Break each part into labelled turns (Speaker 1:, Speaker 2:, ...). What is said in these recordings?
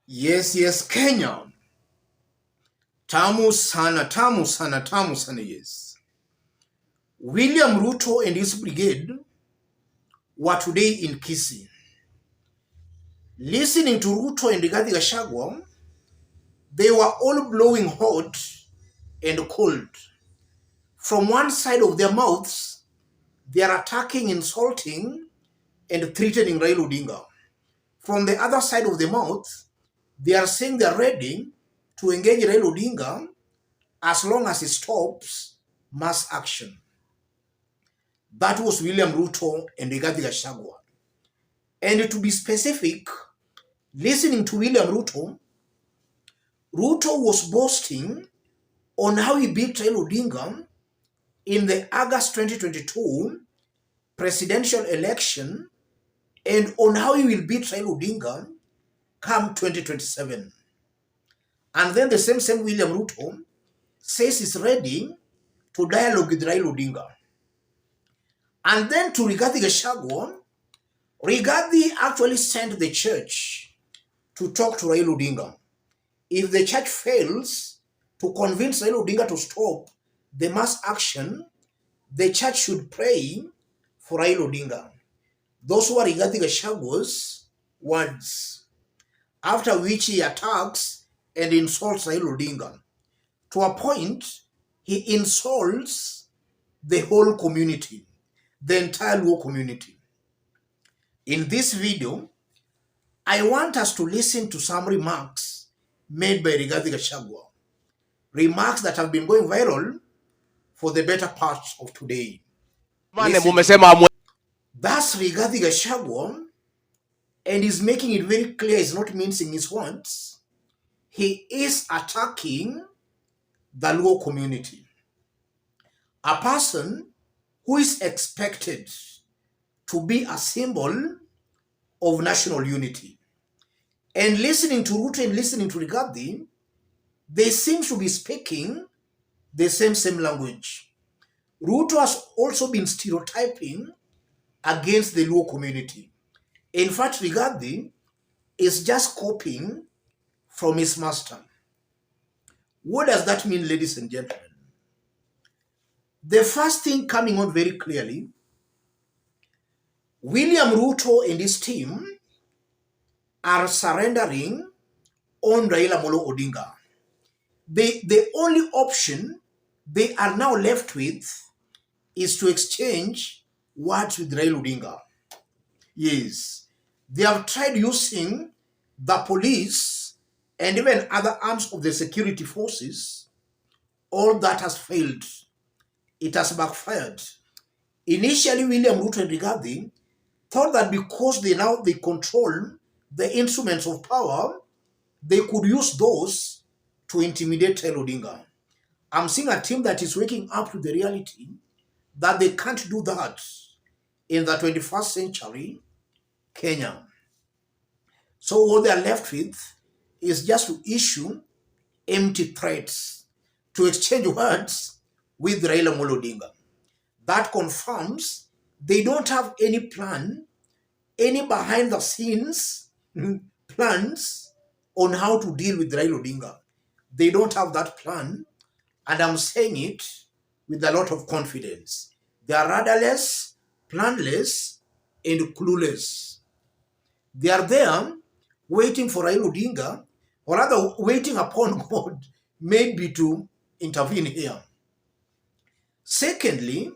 Speaker 1: Yes, Kenya. Tamu sana, tamu sana, tamu sana, yes. William Ruto and his brigade were today in KISII. Listening to Ruto and Rigathi Gachagua, they were all blowing hot and cold. From one side of their mouths, they are attacking, insulting, and threatening Raila Odinga. From the other side of the mouth, they are saying they are ready to engage Raila Odinga as long as he stops mass action. That was William Ruto and Rigathi Gachagua. And to be specific, listening to William Ruto, Ruto was boasting on how he beat Raila Odinga in the August 2022 presidential election and on how he will beat Raila Odinga come 2027. And then the same William Ruto says he's ready to dialogue with Raila Odinga. And then to Rigathi Gachagua, Rigathi actually sent the church to talk to Raila Odinga. If the church fails to convince Raila Odinga to stop the mass action, the church should pray for Raila Odinga. Those were Rigathi Gachagua's words. After which he attacks and insults Raila Odinga. To a point, he insults the whole community, the entire Luo community. In this video, I want us to listen to some remarks made by Rigathi Gachagua. Remarks that have been going viral for the better part of today. That's Rigathi Gachagua, and he's making it very clear he's not mincing his words. He is attacking the Luo community. A person who is expected to be a symbol of national unity. And listening to Ruto and listening to Rigathi, they seem to be speaking the same language. Ruto has also been stereotyping against the Luo community. In fact, Rigathi is just copying from his master. What does that mean, ladies and gentlemen? The first thing coming on very clearly, William Ruto and his team are surrendering on Raila Molo Odinga. The only option they are now left with is to exchange words with Raila Odinga. Yes, they have tried using the police and even other arms of the security forces. All that has failed. It has backfired. Initially, William Ruto and Rigathi thought that because they control the instruments of power, they could use those to intimidate Raila Odinga. I'm seeing a team that is waking up to the reality that they can't do that in the 21st century Kenya. So what they are left with is just to issue empty threats, to exchange words with Raila Molo Odinga. That confirms they don't have any plan, any behind the scenes plans on how to deal with Raila Odinga. They don't have that plan, and I'm saying it with a lot of confidence. They are rudderless, planless, and clueless. They are there waiting for Raila Odinga, or rather waiting upon God maybe to intervene here. Secondly,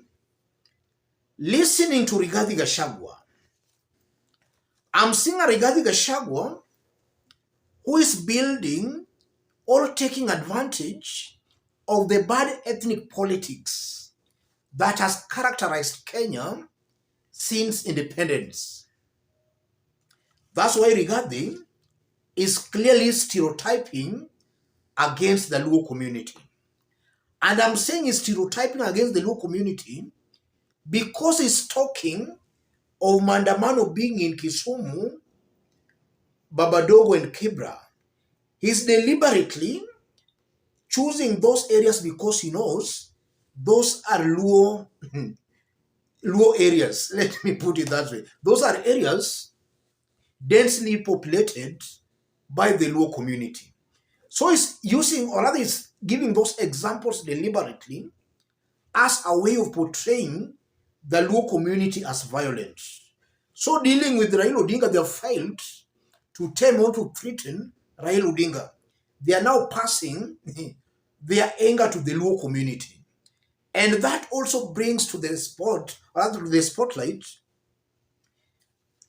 Speaker 1: listening to Rigathi Gachagua, I'm seeing a Rigathi Gachagua who is building or taking advantage of the bad ethnic politics that has characterized Kenya since independence. That's why Rigathi is clearly stereotyping against the Luo community. And I'm saying he's stereotyping against the Luo community because he's talking of Mandamano being in Kisumu, Babadogo, and Kibra. He's deliberately choosing those areas because he knows those are Luo areas. Let me put it that way. Those are areas densely populated by the Luo community. So it's using, or rather it's giving those examples deliberately as a way of portraying the Luo community as violent. So dealing with Raila Odinga, they have failed to tame or to threaten Raila Odinga. They are now passing their anger to the Luo community. And that also brings to the spotlight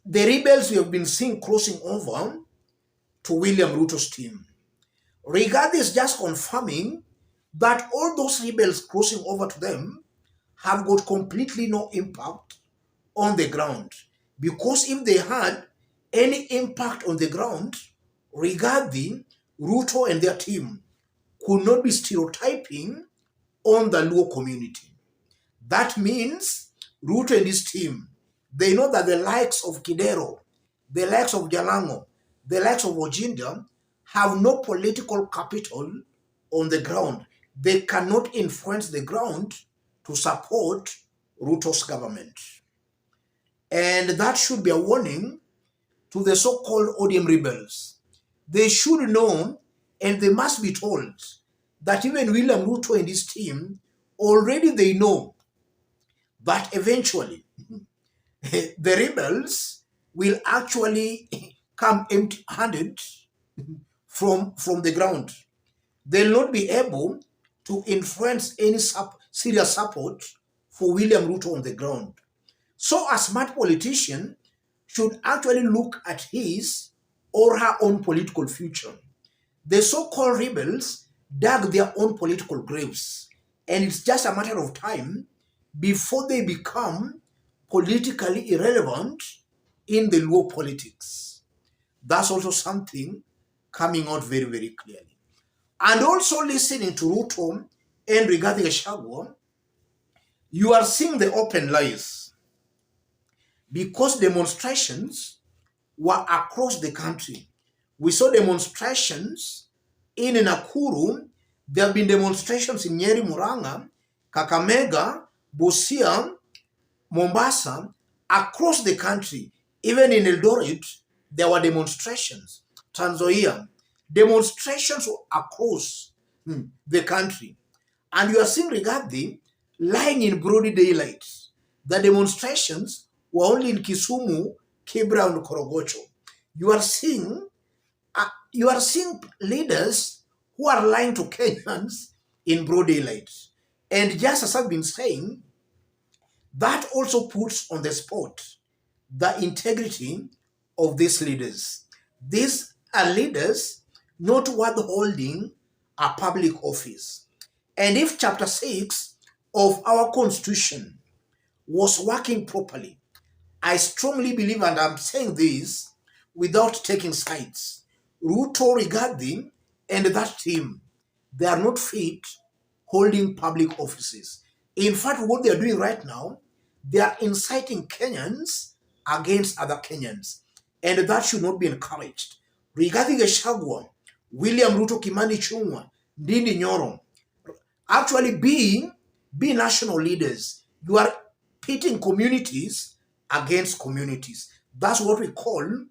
Speaker 1: the rebels we have been seeing crossing over to William Ruto's team. Rigathi is just confirming that all those rebels crossing over to them have got completely no impact on the ground. Because if they had any impact on the ground, Rigathi, Ruto and their team could not be stereotyping on the Luo community. That means Ruto and his team, they know that the likes of Kidero, the likes of Jalango, the likes of Ojinda have no political capital on the ground. They cannot influence the ground to support Ruto's government. And that should be a warning to the so-called ODM rebels. They should know, and they must be told, that even William Ruto and his team, already they know that eventually the rebels will actually come empty-handed from the ground. They'll not be able to influence any serious support for William Ruto on the ground. So a smart politician should actually look at his or her own political future. The so-called rebels dug their own political graves, and it's just a matter of time before they become politically irrelevant in the Luo politics. That's also something coming out very, very clearly. And also listening to Ruto and Rigathi Gachagua, you are seeing the open lies, because demonstrations were across the country. We saw demonstrations in Nakuru. There have been demonstrations in Nyeri, Murang'a, Kakamega, Busia, Mombasa, across the country. Even in Eldoret, there were demonstrations. Trans Nzoia, demonstrations were across the country. And you are seeing Rigathi lying in broad daylight. The demonstrations were only in Kisumu, Kibra, and Korogocho. You are seeing leaders who are lying to Kenyans in broad daylight. And just as I've been saying, that also puts on the spot the integrity of these leaders. These are leaders not worth holding a public office. And if Chapter 6 of our Constitution was working properly, I strongly believe, and I'm saying this without taking sides, Ruto, Rigathi, and that team, they are not fit holding public offices. In fact, what they are doing right now, they are inciting Kenyans against other Kenyans, and that should not be encouraged. Rigathi Gachagua, William Ruto, Kimani Ichung'wah, Ndindi Nyoro, actually be national leaders. You are pitting communities against communities. That's what we call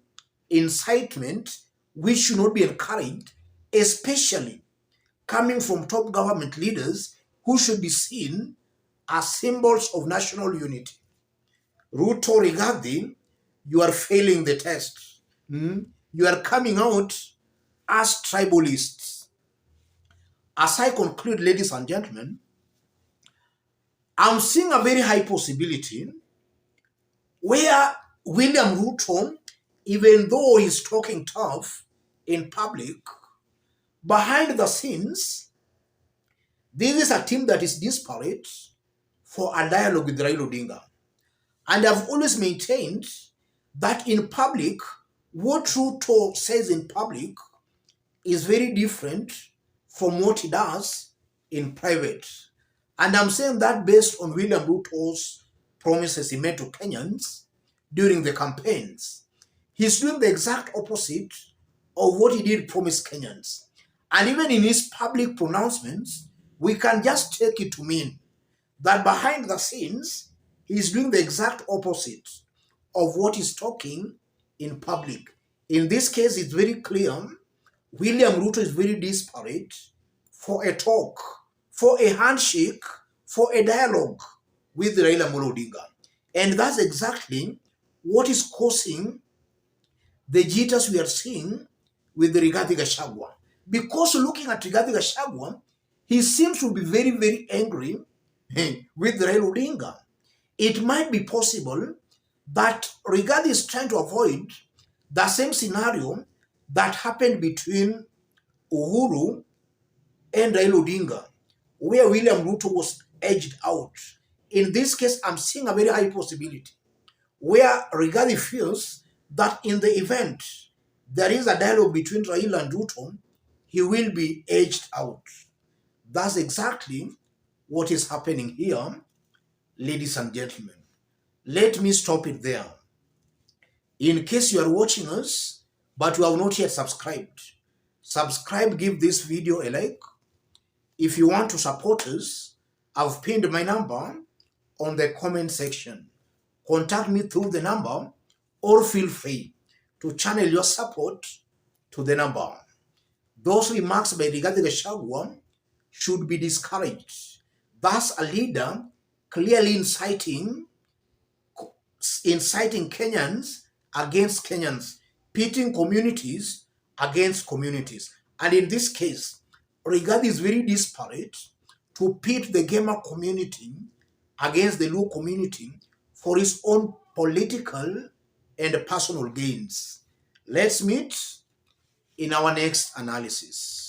Speaker 1: incitement, which should not be encouraged, especially coming from top government leaders who should be seen as symbols of national unity. Ruto, Rigathi, you are failing the test. You are coming out as tribalists. As I conclude, ladies and gentlemen, I'm seeing a very high possibility where William Ruto, even though he's talking tough in public, behind the scenes, this is a team that is desperate for a dialogue with Raila Odinga. And I've always maintained that in public, what Ruto says in public is very different from what he does in private. And I'm saying that based on William Ruto's promises he made to Kenyans during the campaigns. He's doing the exact opposite of what he did promise Kenyans. And even in his public pronouncements, we can just take it to mean that behind the scenes, he's doing the exact opposite of what he's talking in public. In this case, it's very clear William Ruto is very desperate for a talk, for a handshake, for a dialogue with Raila Odinga. And that's exactly what is causing the jitters we are seeing with the Rigathi Gachagua. Because looking at Rigathi Gachagua, he seems to be very, very angry with Raila Odinga. It might be possible that Rigathi is trying to avoid the same scenario that happened between Uhuru and Raila Odinga, where William Ruto was edged out. In this case, I'm seeing a very high possibility where Rigathi feels that in the event there is a dialogue between Raila and Ruto, he will be edged out. That's exactly what is happening here, ladies and gentlemen. Let me stop it there. In case you are watching us, but you have not yet subscribed, subscribe, give this video a like. If you want to support us, I've pinned my number on the comment section. Contact me through the number or feel free to channel your support to the number. Those remarks by Rigathi Gachagua should be discouraged. Thus, a leader clearly inciting Kenyans against Kenyans, pitting communities against communities. And in this case, Rigathi is very desperate to pit the gamer community against the Luo community for his own political and personal gains. Let's meet in our next analysis.